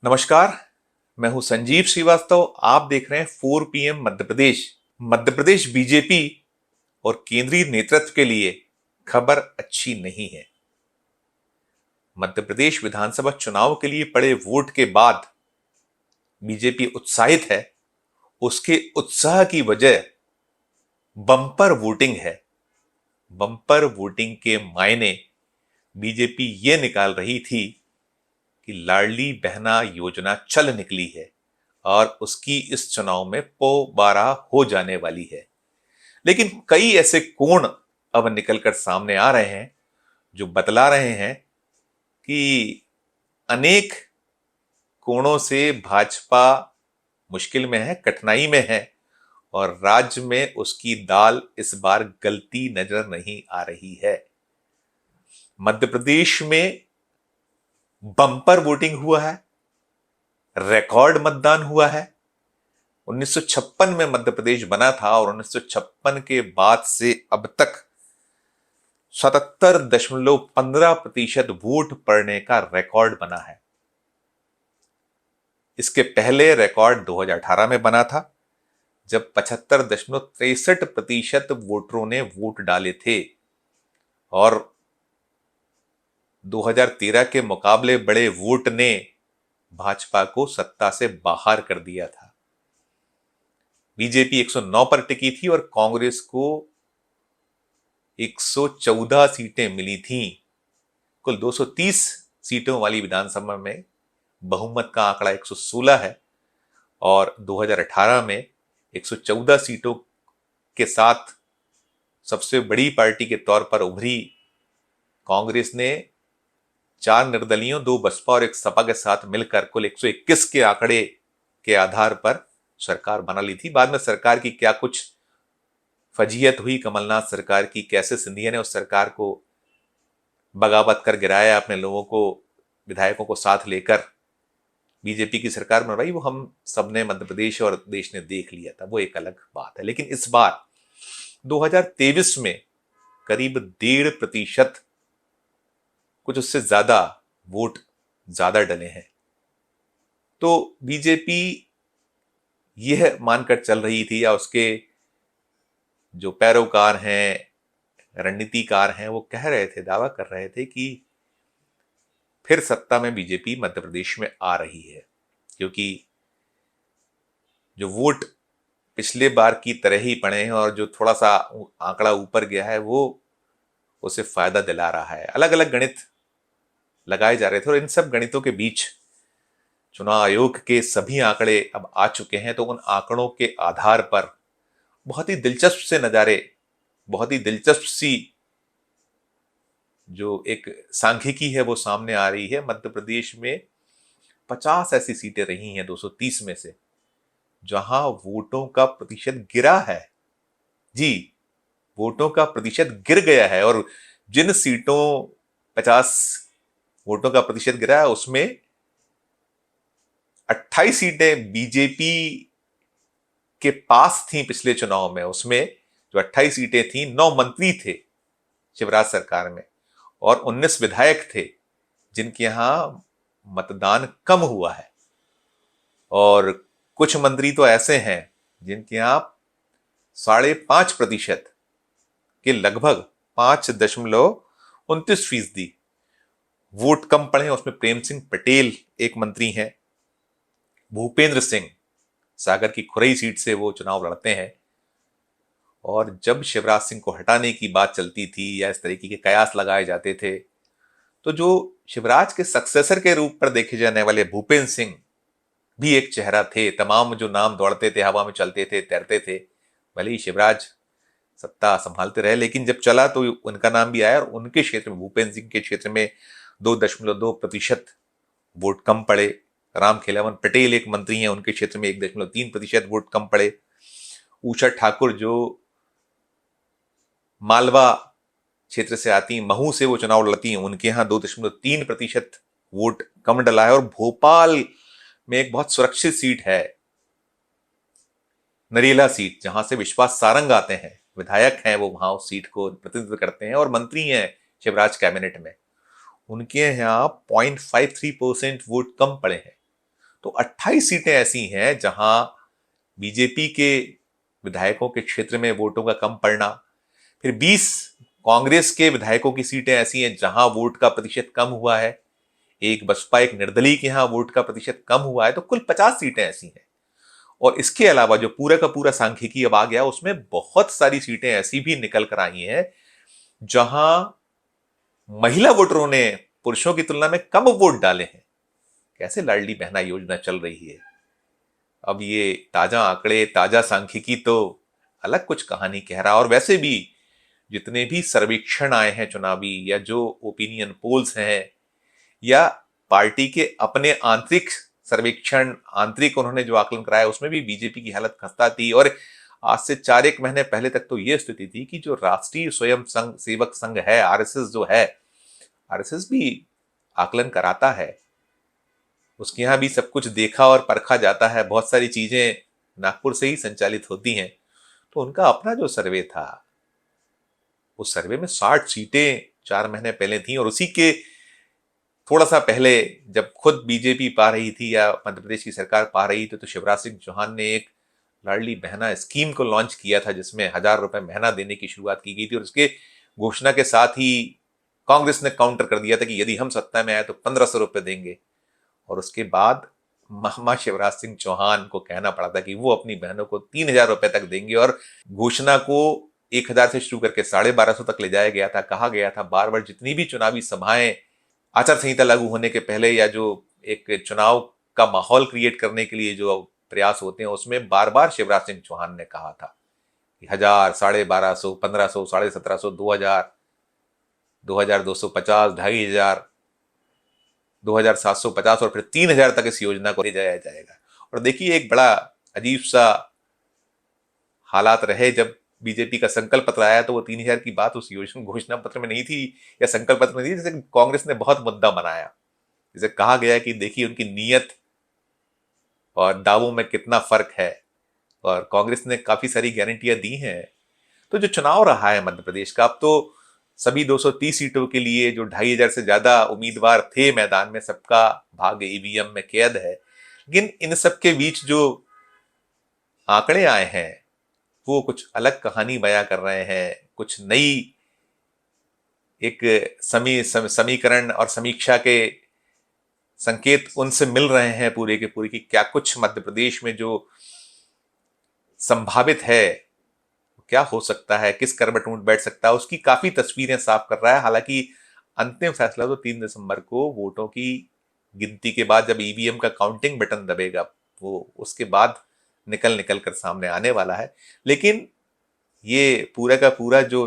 नमस्कार। मैं हूं संजीव श्रीवास्तव। आप देख रहे हैं 4 PM मध्य प्रदेश। मध्य प्रदेश बीजेपी और केंद्रीय नेतृत्व के लिए खबर अच्छी नहीं है। मध्य प्रदेश विधानसभा चुनाव के लिए पड़े वोट के बाद बीजेपी उत्साहित है। उसके उत्साह की वजह बम्पर वोटिंग है। बम्पर वोटिंग के मायने बीजेपी ये निकाल रही थी कि लाडली बहना योजना चल निकली है और उसकी इस चुनाव में पोबारा हो जाने वाली है। लेकिन कई ऐसे कोण अब निकलकर सामने आ रहे हैं जो बतला रहे हैं कि अनेक कोणों से भाजपा मुश्किल में है, कठिनाई में है और राज्य में उसकी दाल इस बार गलती नजर नहीं आ रही है। मध्य प्रदेश में बम्पर वोटिंग हुआ है, रिकॉर्ड मतदान हुआ है। 1956 में मध्य प्रदेश बना था और 1956 के बाद से अब तक 77.15% वोट पड़ने का रिकॉर्ड बना है। इसके पहले रिकॉर्ड 2018 में बना था जब 75.63% वोटरों ने वोट डाले थे और 2013 के मुकाबले बड़े वोट ने भाजपा को सत्ता से बाहर कर दिया था। बीजेपी 109 पर टिकी थी और कांग्रेस को 114 सीटें मिली थीं। कुल 230 सीटों वाली विधानसभा में बहुमत का आंकड़ा 116 है और 2018 में 114 सीटों के साथ सबसे बड़ी पार्टी के तौर पर उभरी कांग्रेस ने 4 निर्दलीयों, 2 बसपा और 1 सपा के साथ मिलकर कुल 121 के आंकड़े के आधार पर सरकार बना ली थी। बाद में सरकार की क्या कुछ फजीयत हुई, कमलनाथ सरकार की, कैसे सिंधिया ने उस सरकार को बगावत कर गिराया, अपने लोगों को, विधायकों को साथ लेकर बीजेपी की सरकार बनवाई, वो हम सबने मध्य प्रदेश और देश ने देख लिया था, वो एक अलग बात है। लेकिन इस बार 2023 में करीब 1.5%, कुछ उससे ज्यादा वोट ज्यादा डले हैं। तो बीजेपी यह मानकर चल रही थी या उसके जो पैरोकार हैं, रणनीतिकार हैं, वो कह रहे थे, दावा कर रहे थे कि फिर सत्ता में बीजेपी मध्य प्रदेश में आ रही है, क्योंकि जो वोट पिछले बार की तरह ही पड़े हैं और जो थोड़ा सा आंकड़ा ऊपर गया है वो उसे फायदा दिला रहा है। अलग अलग गणित लगाए जा रहे थे और इन सब गणितों के बीच चुनाव आयोग के सभी आंकड़े अब आ चुके हैं। तो उन आंकड़ों के आधार पर बहुत ही दिलचस्प से नजारे, बहुत ही दिलचस्प सी जो एक सांख्यिकी है वो सामने आ रही है। मध्य प्रदेश में 50 ऐसी सीटें रही हैं 230 में से जहां वोटों का प्रतिशत गिरा है। जी, वोटों का प्रतिशत गिर गया है और जिन सीटों 50 वोटों का प्रतिशत गिरा है उसमें 28 सीटें बीजेपी के पास थी पिछले चुनाव में। उसमें जो 28 सीटें थी, 9 मंत्री थे शिवराज सरकार में और 19 विधायक थे जिनके यहां मतदान कम हुआ है और कुछ मंत्री तो ऐसे हैं जिनके यहां 5.5% के लगभग 5.29% वोट कम पड़े हैं। उसमें प्रेम सिंह पटेल एक मंत्री हैं, भूपेंद्र सिंह सागर की खुरई सीट से वो चुनाव लड़ते हैं और जब शिवराज सिंह को हटाने की बात चलती थी या इस तरीके के कयास लगाए जाते थे तो जो शिवराज के सक्सेसर के रूप पर देखे जाने वाले भूपेंद्र सिंह भी एक चेहरा थे। तमाम जो नाम दौड़ते थे, हवा में चलते थे, तैरते थे, भले ही शिवराज सत्ता संभालते रहे लेकिन जब चला तो उनका नाम भी आया और उनके क्षेत्र में, भूपेंद्र सिंह के क्षेत्र में 2.2% वोट कम पड़े। राम खेलावन पटेल एक मंत्री हैं, उनके क्षेत्र में 1.3% वोट कम पड़े। उषा ठाकुर जो मालवा क्षेत्र से आती, महू से वो चुनाव लड़ती हैं, उनके यहां 2.3% वोट कम डला है। और भोपाल में एक बहुत सुरक्षित सीट है, नरेला सीट, जहां से विश्वास सारंग आते हैं, विधायक हैं वो, वहां उस सीट को प्रतिनिधित्व करते हैं और मंत्री हैं शिवराज कैबिनेट में। उनके यहां 0.53% वोट कम पड़े हैं। तो 28 सीटें ऐसी हैं जहां बीजेपी के विधायकों के क्षेत्र में वोटों का कम पड़ना, फिर 20 कांग्रेस के विधायकों की सीटें ऐसी हैं जहां वोट का प्रतिशत कम हुआ है, एक बसपा एक निर्दलीय के यहां वोट का प्रतिशत कम हुआ है, तो कुल 50 सीटें ऐसी हैं। और इसके अलावा जो पूरा का पूरा सांख्यिकी अब आ गया, उसमें बहुत सारी सीटें ऐसी भी निकल कर आई हैं जहां महिला वोटरों ने पुरुषों की तुलना में कम वोट डाले हैं। कैसे लाडली बहना योजना चल रही है। अब ये ताजा आंकड़े, ताजा सांख्यिकी तो अलग कुछ कहानी कह रहा। और वैसे भी जितने भी सर्वेक्षण आए हैं चुनावी, या जो ओपिनियन पोल्स हैं, या पार्टी के अपने आंतरिक सर्वेक्षण, आंतरिक उन्होंने जो आकलन कराया, उसमें भी बीजेपी की हालत खस्ता थी। और आज से 4-1 महीने पहले तक तो यह स्थिति थी कि जो राष्ट्रीय स्वयं सेवक संघ है, आरएसएस जो है, आरएसएस भी आकलन कराता है, उसके यहां भी सब कुछ देखा और परखा जाता है, बहुत सारी चीजें नागपुर से ही संचालित होती हैं। तो उनका अपना जो सर्वे था, उस सर्वे में 60 सीटें 4 महीने पहले थी। और उसी के थोड़ा सा पहले जब खुद बीजेपी पा रही थी या मध्य प्रदेश की सरकार पा रही थी, तो शिवराज सिंह चौहान ने एक लाडली बहना स्कीम को लॉन्च किया था, जिसमें 1,000 रुपए महीना देने की शुरुआत की गई थी। और उसके घोषणा के साथ ही कांग्रेस ने काउंटर कर दिया था कि यदि हम सत्ता में आए तो 1,500 रुपए देंगे। और उसके बाद मामा शिवराज सिंह चौहान को कहना पड़ा था कि वो अपनी बहनों को 3,000 रुपए तक देंगे। और घोषणा को 1,000 से शुरू करके 1,250 तक ले जाया गया था। कहा गया था बार बार, जितनी भी चुनावी सभाएं आचार संहिता लागू होने के पहले, या जो एक चुनाव का माहौल क्रिएट करने के लिए जो प्रयास होते हैं, उसमें बार बार शिवराज सिंह चौहान ने कहा था कि 1,000, 1,250, 1,500, 1,750, 2,000, 2,250, 2,500, 2,750 और फिर 3,000 तक इस योजना को ले जाया जाएगा। और देखिए, एक बड़ा अजीब सा हालात रहे। जब बीजेपी का संकल्प पत्र आया तो वो 3,000 की बात उस योजना घोषणा पत्र में नहीं थी, या संकल्प पत्र में नहीं थी, जैसे कांग्रेस ने बहुत मुद्दा बनाया। जैसे कहा गया कि देखिए उनकी नीयत और दावों में कितना फर्क है, और कांग्रेस ने काफी सारी गारंटियां दी हैं। तो जो चुनाव रहा है मध्य प्रदेश का, अब तो सभी 230 सीटों के लिए जो 2,500 से ज्यादा उम्मीदवार थे मैदान में, सबका भाग्य ईवीएम में कैद है। लेकिन इन सब के बीच जो आंकड़े आए हैं, वो कुछ अलग कहानी बयां कर रहे हैं। कुछ नई एक समीकरण और समीक्षा के संकेत उनसे मिल रहे हैं पूरे के पूरे, की क्या कुछ मध्य प्रदेश में जो संभावित है, क्या हो सकता है, किस करवट में बैठ सकता है, उसकी काफी तस्वीरें साफ कर रहा है। हालांकि अंतिम फैसला तो 3 दिसंबर को वोटों की गिनती के बाद, जब ईवीएम का काउंटिंग बटन दबेगा, वो उसके बाद निकल कर सामने आने वाला है। लेकिन ये पूरा का पूरा जो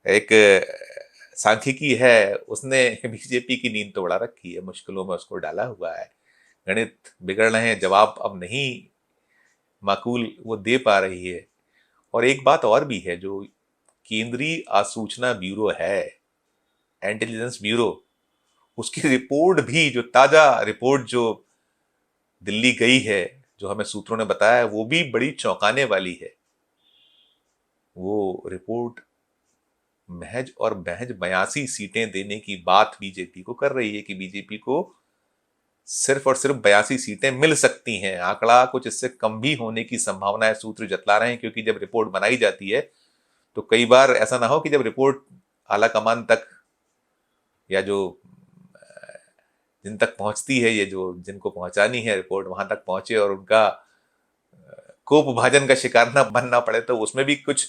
एक सांख्यिकी है, उसने बीजेपी की नींद तो उड़ा रखी है, मुश्किलों में उसको डाला हुआ है। गणित बिगड़ रहे हैं, जवाब अब नहीं माकूल वो दे पा रही है। और एक बात और भी है, जो केंद्रीय आसूचना ब्यूरो है, इंटेलिजेंस ब्यूरो, उसकी रिपोर्ट भी, जो ताजा रिपोर्ट जो दिल्ली गई है, जो हमें सूत्रों ने बताया है, वो भी बड़ी चौंकाने वाली है। वो रिपोर्ट महज और महज 82 सीटें देने की बात बीजेपी को कर रही है, कि बीजेपी को सिर्फ और सिर्फ 82 सीटें मिल सकती हैं। आंकड़ा कुछ इससे कम भी होने की संभावना है, सूत्र जतला रहे हैं। क्योंकि जब रिपोर्ट बनाई जाती है तो कई बार ऐसा ना हो कि जब रिपोर्ट आला कमान तक, या जो जिन तक पहुंचती है, ये जो जिनको पहुंचानी है रिपोर्ट, वहां तक पहुंचे और उनका कोप भाजन का शिकार ना बनना पड़े। तो उसमें भी कुछ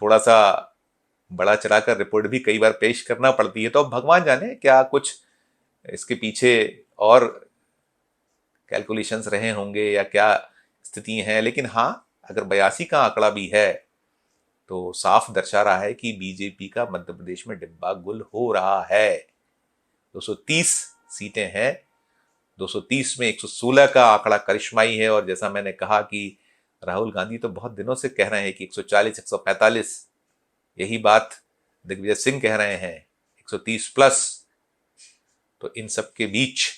थोड़ा सा बड़ा चढ़ाकर रिपोर्ट भी कई बार पेश करना पड़ती है। तो अब भगवान जाने क्या कुछ इसके पीछे और कैलकुलेशंस रहे होंगे, या क्या स्थिति है। लेकिन हाँ, अगर 82 का आंकड़ा भी है तो साफ दर्शा रहा है कि बीजेपी का मध्य प्रदेश में डिब्बा गुल हो रहा है। 230 सीटें हैं, 230 में 116 का आंकड़ा करिश्माई है। और जैसा मैंने कहा कि राहुल गांधी तो बहुत दिनों से कह रहे हैं कि 140, 145, यही बात दिग्विजय सिंह कह रहे हैं, 130 प्लस। तो इन सब के बीच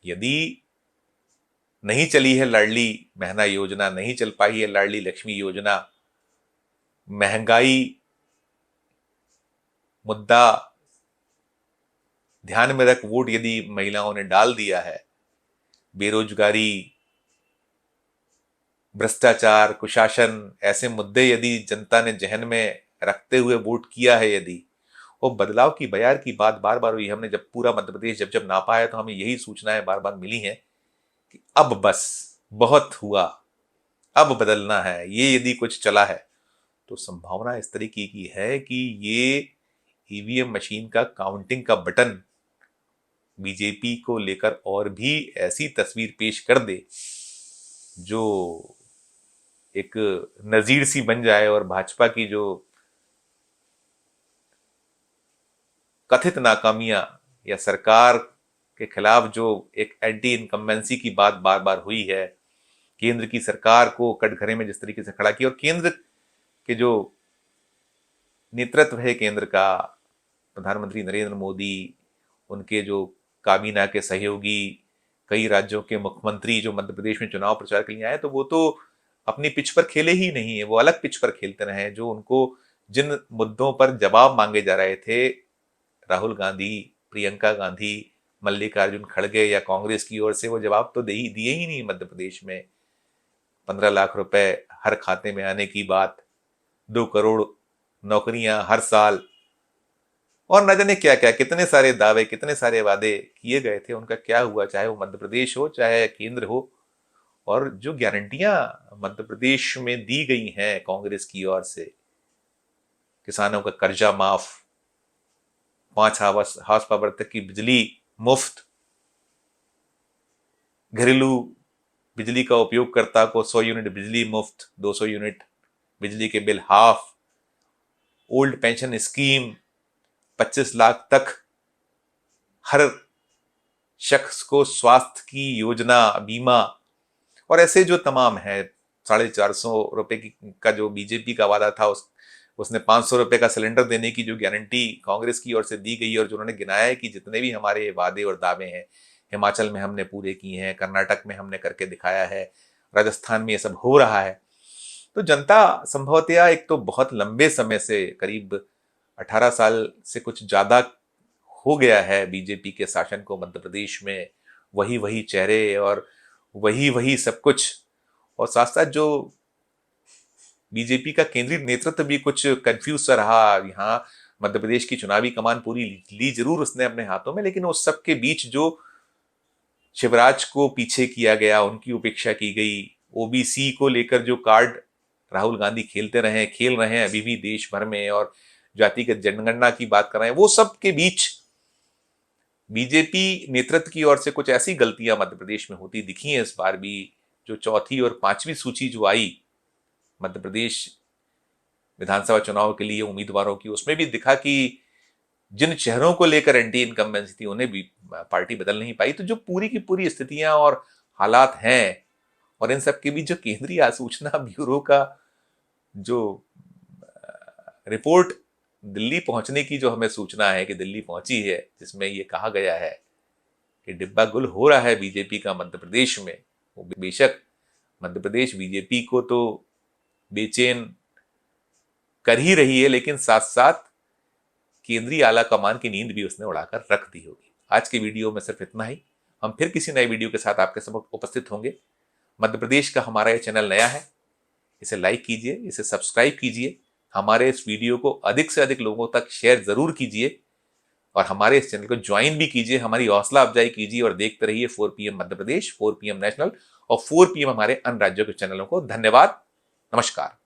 यदि नहीं चली है लाडली बहना योजना, नहीं चल पाई है लाडली लक्ष्मी योजना, महंगाई मुद्दा ध्यान में रख वोट यदि महिलाओं ने डाल दिया है, बेरोजगारी, भ्रष्टाचार, कुशासन, ऐसे मुद्दे यदि जनता ने जहन में रखते हुए वोट किया है, यदि वो बदलाव की बयार की बात बार बार हुई, हमने जब पूरा मध्य प्रदेश जब जब नापा है तो हमें यही सूचनाएं बार बार मिली हैं कि अब बस बहुत हुआ, अब बदलना है। ये यदि कुछ चला है तो संभावना इस तरीके की है कि ये ईवीएम मशीन का काउंटिंग का बटन बीजेपी को लेकर और भी ऐसी तस्वीर पेश कर दे जो एक नजीर सी बन जाए, और भाजपा की जो कथित नाकामियां या सरकार के खिलाफ जो एक एंटी इनकम्बेंसी की बात बार बार हुई है, केंद्र की सरकार को कटघरे में जिस तरीके से खड़ा किया, और केंद्र के जो नेतृत्व है केंद्र का, प्रधानमंत्री नरेंद्र मोदी, उनके जो काबीना के सहयोगी, कई राज्यों के मुख्यमंत्री जो मध्य प्रदेश में चुनाव प्रचार के लिए आए, तो वो तो अपनी पिच पर खेले ही नहीं है, वो अलग पिच पर खेलते रहे। जो उनको जिन मुद्दों पर जवाब मांगे जा रहे थे, राहुल गांधी, प्रियंका गांधी, मल्लिकार्जुन खड़गे या कांग्रेस की ओर से, वो जवाब तो दिए ही नहीं। मध्य प्रदेश में 15 लाख रुपए हर खाते में आने की बात, 2 करोड़ नौकरियां हर साल, और न जाने क्या क्या, कितने सारे दावे, कितने सारे वादे किए गए थे, उनका क्या हुआ, चाहे वो मध्य प्रदेश हो चाहे केंद्र हो। और जो गारंटियां मध्य प्रदेश में दी गई हैं कांग्रेस की ओर से, किसानों का कर्जा माफ, 5 हाउस पावर तक की बिजली मुफ्त, घरेलू बिजली का उपयोगकर्ता को 100 यूनिट बिजली मुफ्त, 200 यूनिट बिजली के bill half, old pension scheme, 25 lakh तक हर शख्स को स्वास्थ्य की योजना, बीमा, और ऐसे जो तमाम है। 450 रुपए का जो बीजेपी का वादा था, उसने 500 रुपए का सिलेंडर देने की जो गारंटी कांग्रेस की ओर से दी गई, और जो उन्होंने गिनाया है कि जितने भी हमारे वादे और दावे हैं, हिमाचल में हमने पूरे किए हैं, कर्नाटक में हमने करके दिखाया है, राजस्थान में ये सब हो रहा है। तो जनता संभवतया एक तो बहुत लंबे समय से, करीब 18 साल से कुछ ज्यादा हो गया है बीजेपी के शासन को मध्य प्रदेश में, वही वही चेहरे और वही वही सब कुछ, और साथ साथ जो बीजेपी का केंद्रीय नेतृत्व भी कुछ कंफ्यूज सा रहा। यहाँ मध्य प्रदेश की चुनावी कमान पूरी ली जरूर उसने अपने हाथों में, लेकिन उस सब के बीच जो शिवराज को पीछे किया गया, उनकी उपेक्षा की गई, ओबीसी को लेकर जो कार्ड राहुल गांधी खेल रहे हैं अभी भी देश भर में, और जातिगत जनगणना की बात कर रहे हैं, वो सब के बीच बीजेपी नेतृत्व की ओर से कुछ ऐसी गलतियां मध्य प्रदेश में होती दिखी हैं इस बार भी। जो चौथी और 5वीं सूची जो आई मध्य प्रदेश विधानसभा चुनाव के लिए उम्मीदवारों की, उसमें भी दिखा कि जिन चेहरों को लेकर एंटी इनकम्बेंसी थी, उन्हें भी पार्टी बदल नहीं पाई। तो जो पूरी की पूरी स्थितियां और हालात हैं, और इन सब के बीच जो केंद्रीय सूचना ब्यूरो का जो रिपोर्ट दिल्ली पहुंचने की जो हमें सूचना है कि दिल्ली पहुंची है, जिसमें ये कहा गया है कि डिब्बा गुल हो रहा है बीजेपी का मध्य प्रदेश में, वो बेशक मध्य प्रदेश बीजेपी को तो बेचैन कर ही रही है, लेकिन साथ साथ केंद्रीय आला कमान की नींद भी उसने उड़ाकर रख दी होगी। आज के वीडियो में सिर्फ इतना ही। हम फिर किसी नए वीडियो के साथ आपके समक्ष उपस्थित होंगे। मध्य प्रदेश का हमारा ये चैनल नया है, इसे लाइक कीजिए, इसे सब्सक्राइब कीजिए, हमारे इस वीडियो को अधिक से अधिक लोगों तक शेयर जरूर कीजिए, और हमारे इस चैनल को ज्वाइन भी कीजिए, हमारी हौसला अफजाई कीजिए, और देखते रहिए 4 PM Madhya Pradesh, 4 PM national और 4 PM हमारे अन्य राज्यों के चैनलों को। धन्यवाद, नमस्कार।